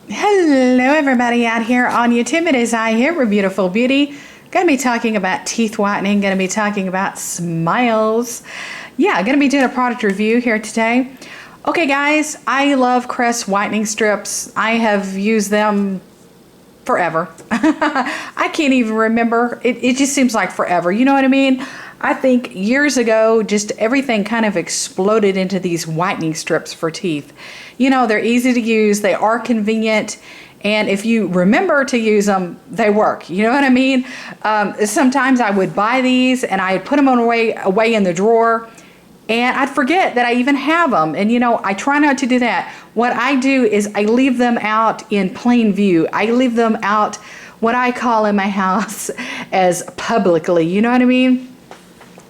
Hello everybody out here on YouTube. It is I here, with Beautiful Beauty. Going to be talking about teeth whitening, going to be talking about smiles. Yeah, going to be doing a product review here today. Okay guys, I love Crest whitening strips. I have used them forever. I can't even remember. It just seems like forever. You know what I mean? I think years ago, just everything kind of exploded into these whitening strips for teeth. You know, they're easy to use, they are convenient, and if you remember to use them, they work. You know what I mean? Sometimes I would buy these and I'd put them away in the drawer, and I'd forget that I even have them. And you know, I try not to do that. What I do is I leave them out in plain view. I leave them out, what I call in my house, as publicly. You know what I mean?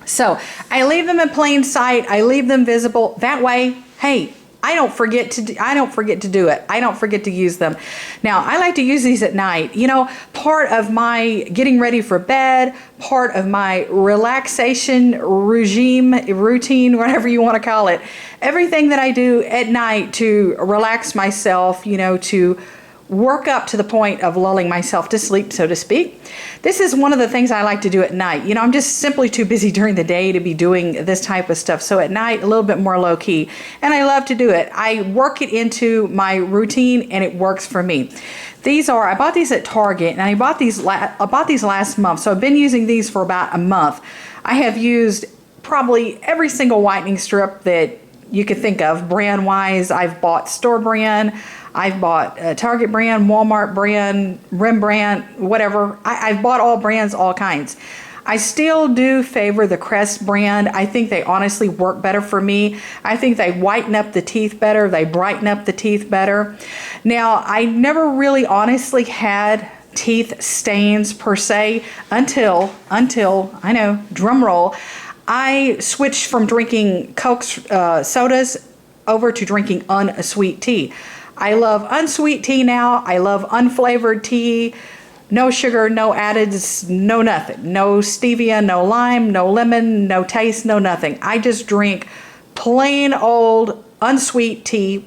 So I leave them in plain sight. I leave them visible. That way, hey, I don't forget to do it. I don't forget to use them. Now, I like to use these at night. You know, part of my getting ready for bed, part of my relaxation routine, whatever you want to call it. Everything that I do at night to relax myself, you know, to work up to the point of lulling myself to sleep, so to speak. This is one of the things I like to do at night. You know, I'm just simply too busy during the day to be doing this type of stuff. So at night, a little bit more low key. And I love to do it. I work it into my routine and it works for me. I bought these at Target, and I bought these last month. So I've been using these for about a month. I have used probably every single whitening strip that you could think of brand wise. I've bought store brand, I've bought Target brand, Walmart brand, Rembrandt, whatever. I've bought all brands, all kinds. I still do favor the Crest brand. I think they honestly work better for me. I think they whiten up the teeth better. They brighten up the teeth better. Now, I never really honestly had teeth stains per se until I know, drum roll, I switched from drinking Coke sodas over to drinking unsweet tea. I love unsweet tea now. I love unflavored tea. No sugar, no addeds, no nothing. No stevia, no lime, no lemon, no taste, no nothing. I just drink plain old unsweet tea.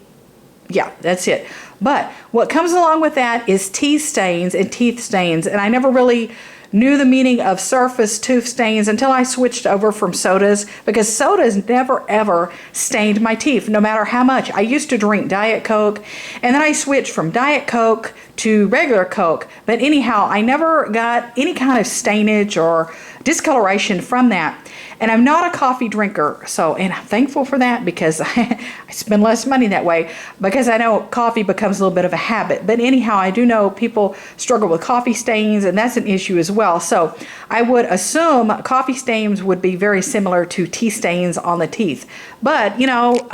Yeah, that's it. But what comes along with that is teeth stains and teeth stains. And I never really knew the meaning of surface tooth stains until I switched over from sodas, because sodas never ever stained my teeth, no matter how much. I used to drink Diet Coke, and then I switched from Diet Coke to regular Coke. But anyhow, I never got any kind of stainage or discoloration from that. And I'm not a coffee drinker, and I'm thankful for that, because I spend less money that way, because I know coffee becomes a little bit of a habit. But anyhow, I do know people struggle with coffee stains, and that's an issue as well. So I would assume coffee stains would be very similar to tea stains on the teeth. But, you know,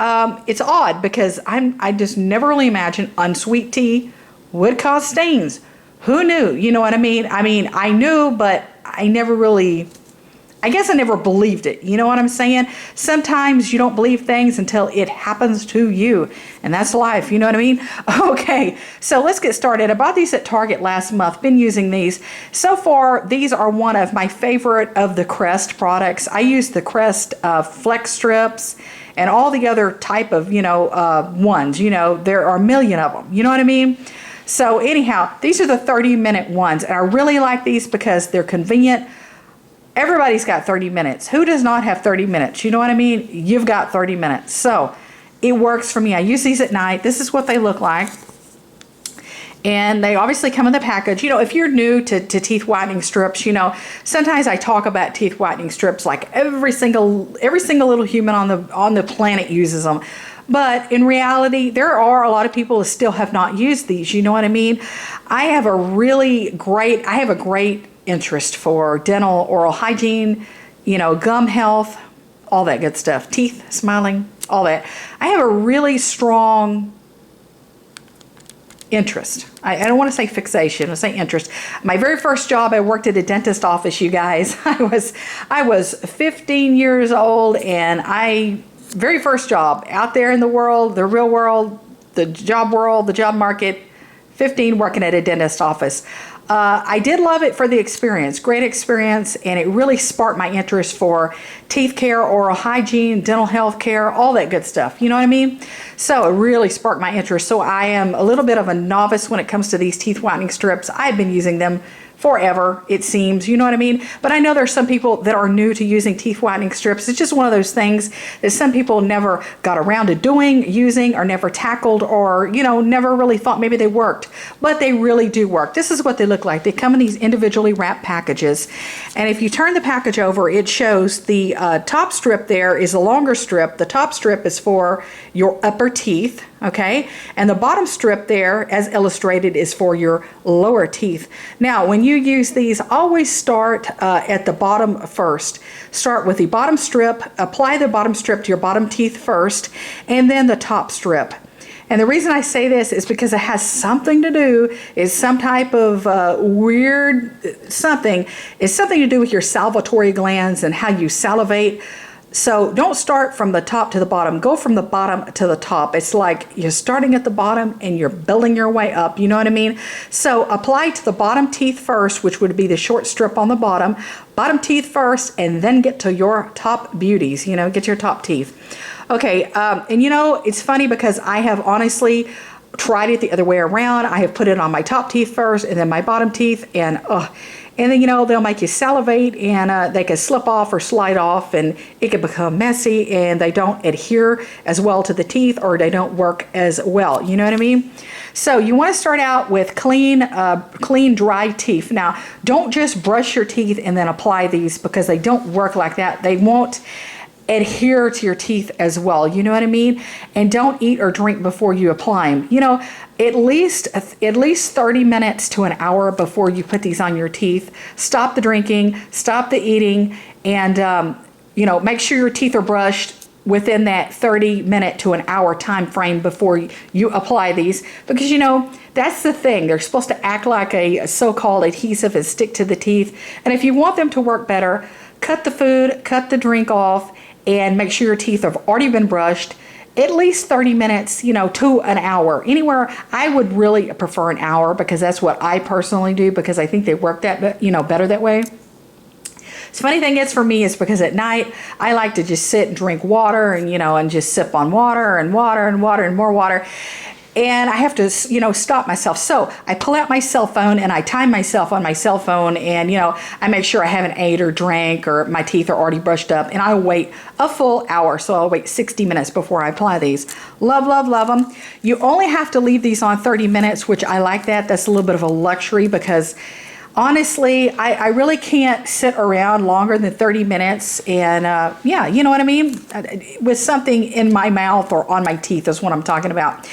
it's odd, because I just never really imagined unsweet tea would cause stains. Who knew? You know what I mean? I knew, but I guess I never believed it. You know what I'm saying? Sometimes you don't believe things until it happens to you. And that's life. You know what I mean? Okay, so let's get started. I bought these at Target last month. Been using these. So far, these are one of my favorite of the Crest products. I use the Crest Flex Strips and all the other type of, ones. You know, there are a million of them. You know what I mean? So anyhow, these are the 30-minute ones. And I really like these because they're convenient. Everybody's got 30 minutes. Who does not have 30 minutes? You know what I mean? You've got 30 minutes. So it works for me. I use these at night. This is what they look like. And they obviously come in the package. You know, if you're new to teeth whitening strips, you know, sometimes I talk about teeth whitening strips like every single little human on the planet uses them. But in reality, there are a lot of people who still have not used these. You know what I mean? I have a great interest for dental, oral hygiene, you know, gum health, all that good stuff, teeth, smiling, all that. I have a really strong interest. I don't want to say fixation, I say interest. My very first job, I worked at a dentist office, you guys. I was 15 years old, and very first job out there in the world, the real world, the job market, 15 working at a dentist office. I did love it for the experience, great experience, and it really sparked my interest for teeth care, oral hygiene, dental health care, all that good stuff. You know what I mean? So it really sparked my interest. So I am a little bit of a novice when it comes to these teeth whitening strips. I've been using them forever, it seems, you know what I mean? But I know there's some people that are new to using teeth whitening strips. It's just one of those things that some people never got around to using, or never tackled, or, you know, never really thought maybe they worked. But they really do work. This is what they look like. They come in these individually wrapped packages. And if you turn the package over, it shows the top strip there is a longer strip. The top strip is for your upper teeth, okay? And the bottom strip there, as illustrated, is for your lower teeth. Now, when you use these, always start at the bottom first. Start with the bottom strip, apply the bottom strip to your bottom teeth first, and then the top strip. And the reason I say this is because it has something to do, is some type of weird something, is something to do with your salivatory glands and how you salivate. So don't start from the top to the bottom. Go from the bottom to the top. It's like you're starting at the bottom and you're building your way up. You know what I mean? So apply to the bottom teeth first, which would be the short strip on the bottom. Bottom teeth first, and then get to your top beauties. You know, get your top teeth. Okay, and you know, it's funny because I have honestly tried it the other way around. I have put it on my top teeth first and then my bottom teeth, and then, you know, they'll make you salivate, and they can slip off or slide off, and it can become messy, and they don't adhere as well to the teeth, or they don't work as well. You know what I mean? So you want to start out with clean, dry teeth. Now, don't just brush your teeth and then apply these, because they don't work like that. They won't adhere to your teeth as well. You know what I mean? And don't eat or drink before you apply them. You know, at least 30 minutes to an hour before you put these on your teeth. Stop the drinking, stop the eating, and you know, make sure your teeth are brushed within that 30-minute to an hour time frame before you apply these, because, you know, that's the thing. They're supposed to act like a so-called adhesive and stick to the teeth. And if you want them to work better, cut the food, cut the drink off, and make sure your teeth have already been brushed at least 30 minutes, you know, to an hour. Anywhere, I would really prefer an hour, because that's what I personally do, because I think they work that, you know, better that way. The funny thing is, for me, is because at night I like to just sit and drink water, and, you know, and just sip on water and water and water and more water. And I have to, you know, stop myself. So I pull out my cell phone and I time myself on my cell phone, and, you know, I make sure I haven't ate or drank, or my teeth are already brushed up, and I'll wait a full hour. So I'll wait 60 minutes before I apply these. Love, love, love them. You only have to leave these on 30 minutes, which I like that. That's a little bit of a luxury, because honestly, I really can't sit around longer than 30 minutes, and yeah, you know what I mean? With something in my mouth or on my teeth is what I'm talking about.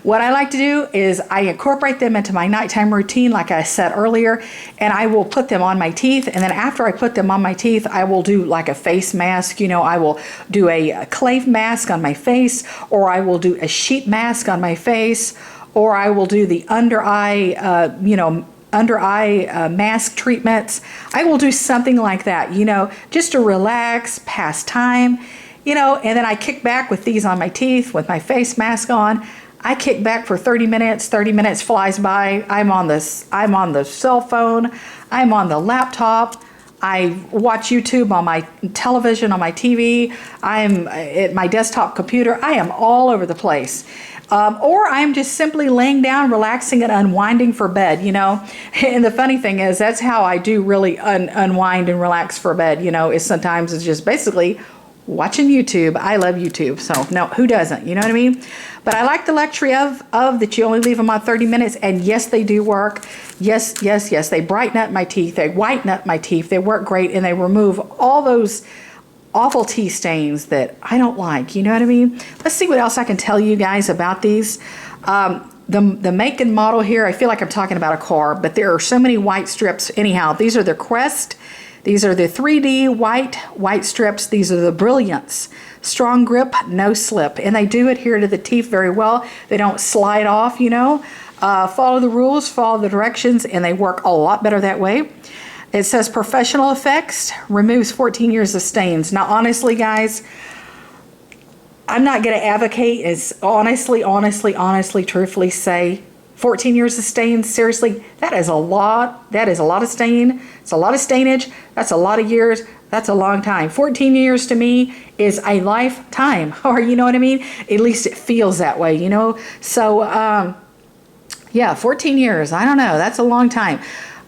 What I like to do is I incorporate them into my nighttime routine, like I said earlier, and I will put them on my teeth, and then after I put them on my teeth, I will do like a face mask. You know, I will do a clay mask on my face, or I will do a sheet mask on my face, or I will do the under eye, you know, under eye mask treatments. I will do something like that, you know, just to relax, pass time, you know, and then I kick back with these on my teeth with my face mask on. I kick back for 30 minutes. 30 minutes flies by. I'm on the cell phone. I'm on the laptop. I watch YouTube on my television, on my TV. I'm at my desktop computer. I am all over the place. Or I'm just simply laying down, relaxing, and unwinding for bed, you know. And the funny thing is, that's how I do really unwind and relax for bed, you know, is sometimes it's just basically watching YouTube. I love YouTube, so no, who doesn't, you know what I mean? But I like the luxury of that you only leave them on 30 minutes, and yes, they do work. Yes, yes, yes, they brighten up my teeth, they whiten up my teeth, they work great, and they remove all those awful tea stains that I don't like, you know what I mean? Let's see what else I can tell you guys about these. The make and model here, I feel like I'm talking about a car, but there are so many Whitestrips. Anyhow, these are the Crest. These are the 3D Whitestrips. These are the Brilliance. Strong grip, no slip. And they do adhere to the teeth very well. They don't slide off, you know. Follow the rules, follow the directions, and they work a lot better that way. It says professional effects, removes 14 years of stains. Now, honestly, guys, I'm not going to advocate, is honestly, truthfully say 14 years of stain, seriously, that is a lot. That is a lot of stain. It's a lot of stainage. That's a lot of years. That's a long time. 14 years to me is a lifetime, or you know what I mean? At least it feels that way, you know? So, yeah, 14 years, I don't know. That's a long time.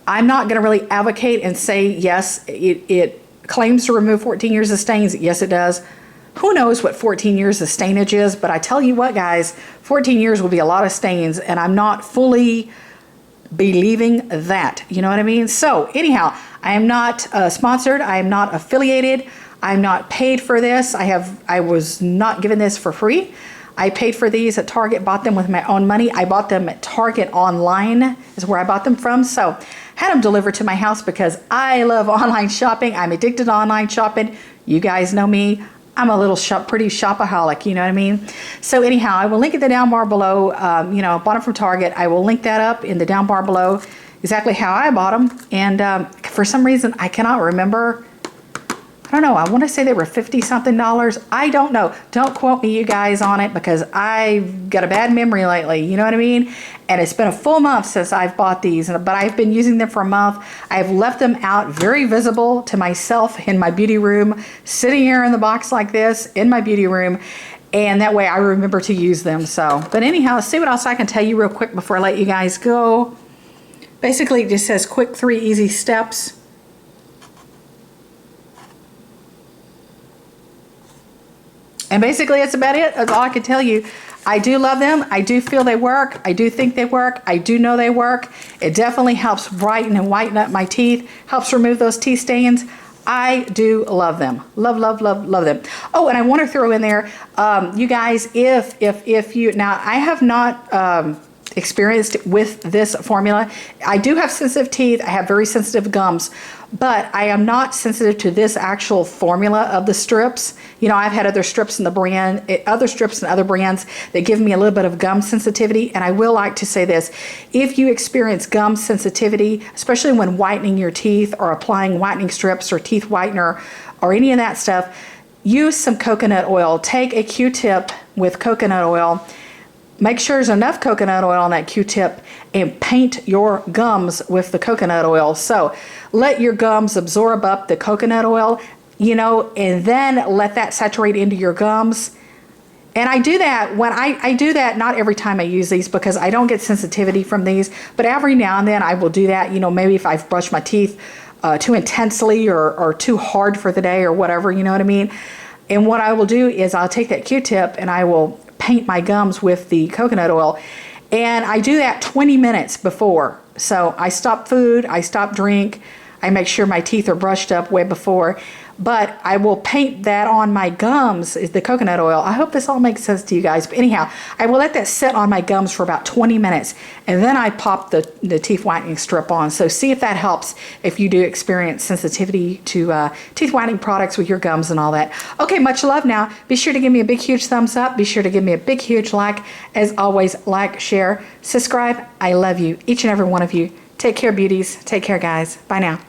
I'm not going to really advocate and say, yes, it claims to remove 14 years of stains. Yes, it does. Who knows what 14 years of stainage is, but I tell you what, guys, 14 years will be a lot of stains, and I'm not fully believing that. You know what I mean? So anyhow, I am not sponsored. I am not affiliated. I'm not paid for this. I was not given this for free. I paid for these at Target, bought them with my own money. I bought them at Target online is where I bought them from. So had them delivered to my house because I love online shopping. I'm addicted to online shopping. You guys know me. I'm a little pretty shopaholic, you know what I mean? So anyhow, I will link in the down bar below. You know, bought them from Target. I will link that up in the down bar below, exactly how I bought them. And for some reason, I cannot remember. I don't know. I want to say they were $50-something. I don't know. Don't quote me, you guys, on it because I've got a bad memory lately. You know what I mean? And it's been a full month since I've bought these, but I've been using them for a month. I've left them out very visible to myself in my beauty room, sitting here in the box like this in my beauty room. And that way I remember to use them. So, but anyhow, let's see what else I can tell you real quick before I let you guys go. Basically, it just says quick 3 easy steps. And basically, that's about it. That's all I can tell you. I do love them. I do feel they work. I do think they work. I do know they work. It definitely helps brighten and whiten up my teeth. Helps remove those teeth stains. I do love them. Love, love, love, love them. Oh, and I want to throw in there, you guys, if you, now I have not experienced with this formula. I do have sensitive teeth. I have very sensitive gums, but I am not sensitive to this actual formula of the strips. You know, I've had other strips in the brand, other strips and other brands that give me a little bit of gum sensitivity. And I will like to say this, if you experience gum sensitivity, especially when whitening your teeth or applying whitening strips or teeth whitener or any of that stuff, use some coconut oil. Take a Q-tip with coconut oil. Make sure there's enough coconut oil on that Q-tip and paint your gums with the coconut oil. So let your gums absorb up the coconut oil, you know, and then let that saturate into your gums. And I do that when I do that, not every time I use these because I don't get sensitivity from these, but every now and then I will do that. You know, maybe if I've brushed my teeth too intensely or too hard for the day or whatever, you know what I mean? And what I will do is I'll take that Q-tip and I will paint my gums with the coconut oil. And I do that 20 minutes before. So I stop food, I stop drink, I make sure my teeth are brushed up way before. But I will paint that on my gums, is the coconut oil. I hope this all makes sense to you guys. But anyhow, I will let that sit on my gums for about 20 minutes. And then I pop the teeth whitening strip on. So see if that helps if you do experience sensitivity to teeth whitening products with your gums and all that. Okay, much love now. Be sure to give me a big, huge thumbs up. Be sure to give me a big, huge like. As always, like, share, subscribe. I love you, each and every one of you. Take care, beauties. Take care, guys. Bye now.